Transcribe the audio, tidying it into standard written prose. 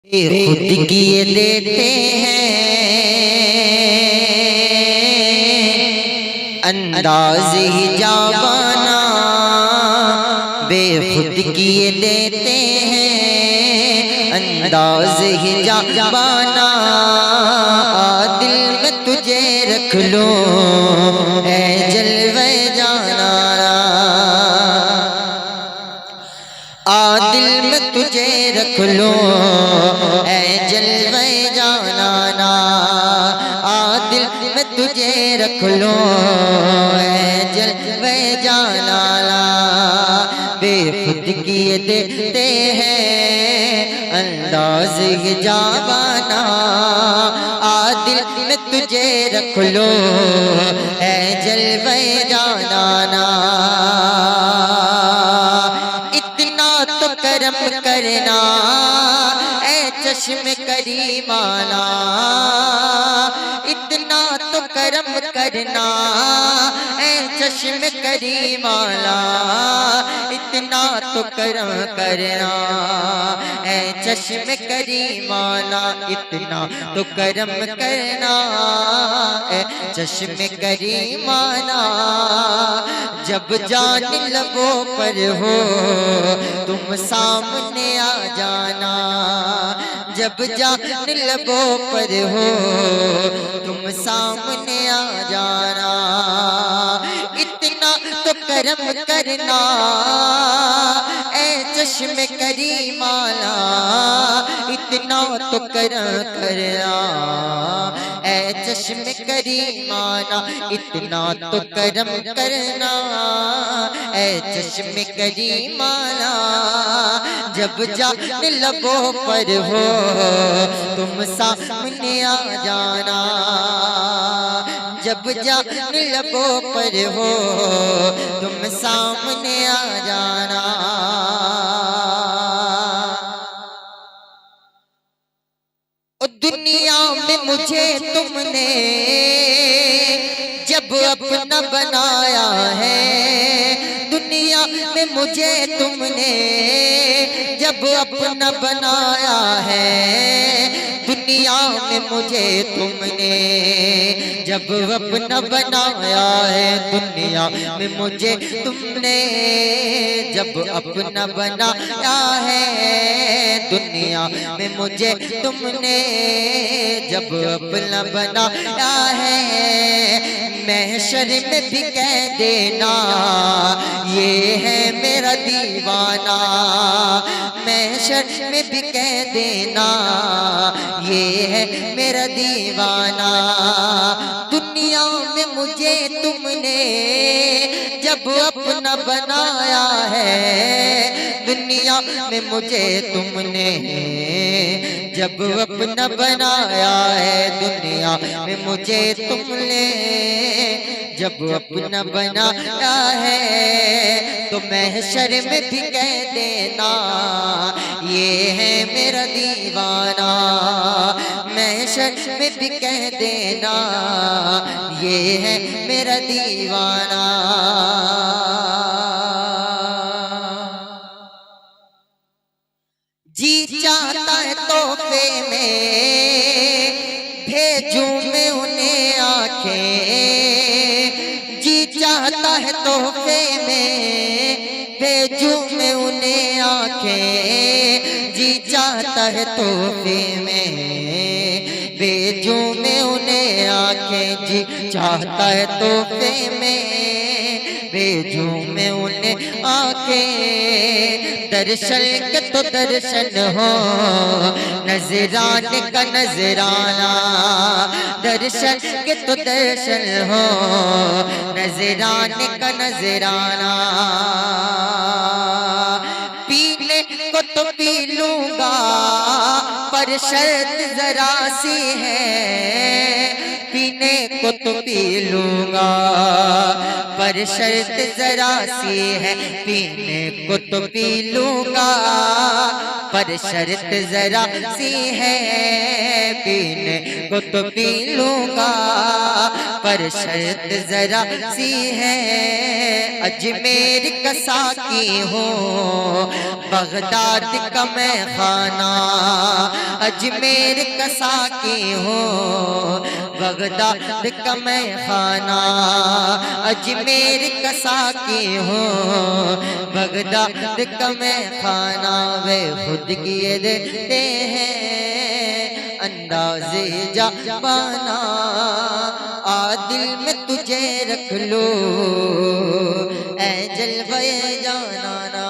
खुद किए देते हैं अंदाज ही जावाना, बेखुद किए देते हैं अंदाज ही जावाना। दिल में तुझे रख लो ऐ जलवे जाना, दिल में तुझे रख लो ऐ जलवे जाना, दिल में तुझे रख लो ऐ जलवे जाना। बेखुद किए देते हैं अंदाज ही जावाना, दिल में तुझे रख लो ऐ जलवे जाना। करम करना ऐ चश्म करीमाना, इतना तो करम करना ऐ चश्म करीमाना, इतना तो करम करना ऐ चश्म करीमाना, इतना तो करम करना ऐ चश्म करीमाना। जब जान लबों पर हो तुम सामने आ जाना, जब जान लबों पर हो तुम सामने आ जाना। इतना तो करम करना ऐ चश्म करीमाना, इतना तो करम करना ऐ चश्म करीमाना, इतना तो करम करना ऐ चश्म करीमाना। जब जान लबों पर हो तुम सामने आ जाना, जब जान लबों पर हो तुम सामने आ जाना। ओ दुनिया में मुझे तुमने जब अपना बनाया है, दुनिया में मुझे तुमने जब अपना बनाया है, दुनिया में मुझे तुमने जब अपना बनाया है, दुनिया में मुझे तुमने जब अपना बनाया है, दुनिया में मुझे तुमने जब अपना बनाया है। महशर में भी कह देना ये है मेरा दीवाना, महशर में भी कह देना ये है मेरा दीवाना। दुनिया में मुझे तुमने जब अपना बनाया है, दुनिया में मुझे तुमने जब अपना बनाया है, दुनिया में मुझे तुमने जब अपना बनाया है। तो महशर में भी कह देना ये है मेरा दीवाना, महशर में भी कह देना ये है मेरा दीवाना। जी चाहता है तोहफे में भेजूं मैं उन्हें आंखें, जी चाहता है तोहफे में भेजूं मैं उन्हें आंखें, जी चाहता है तोहफे में भेजूं मैं उन्हें आंखें, जी चाहता है तोहफे में भेजूं मैं उन्हें आंखें। दर्शन के तो दर्शन हो नजराने का नजराना, दर्शन के तो दर्शन हो नजराने का नजराना। पीने को तो पी लूंगा पर शर्त जरा सी है, पीने को तो पी लूंगा, पर शर्त जरा सी है, पीने को तो पी लूंगा, पर शर्त जरा सी है, पीने को तो पी लूंगा, पर शर्त जरा सी है। अजमेर का साकी हूँ, बगदाद का मैं खाना, अजमेर का साकी हूँ, बगदाद का मैं खाना, अजमेर का साकी हूँ, बगदाद का मैं खाना। वे खुद किए देते हैं अंदाज़े जावाना, आ दिल में तुझे रख लो ऐ जलवे जाना ना।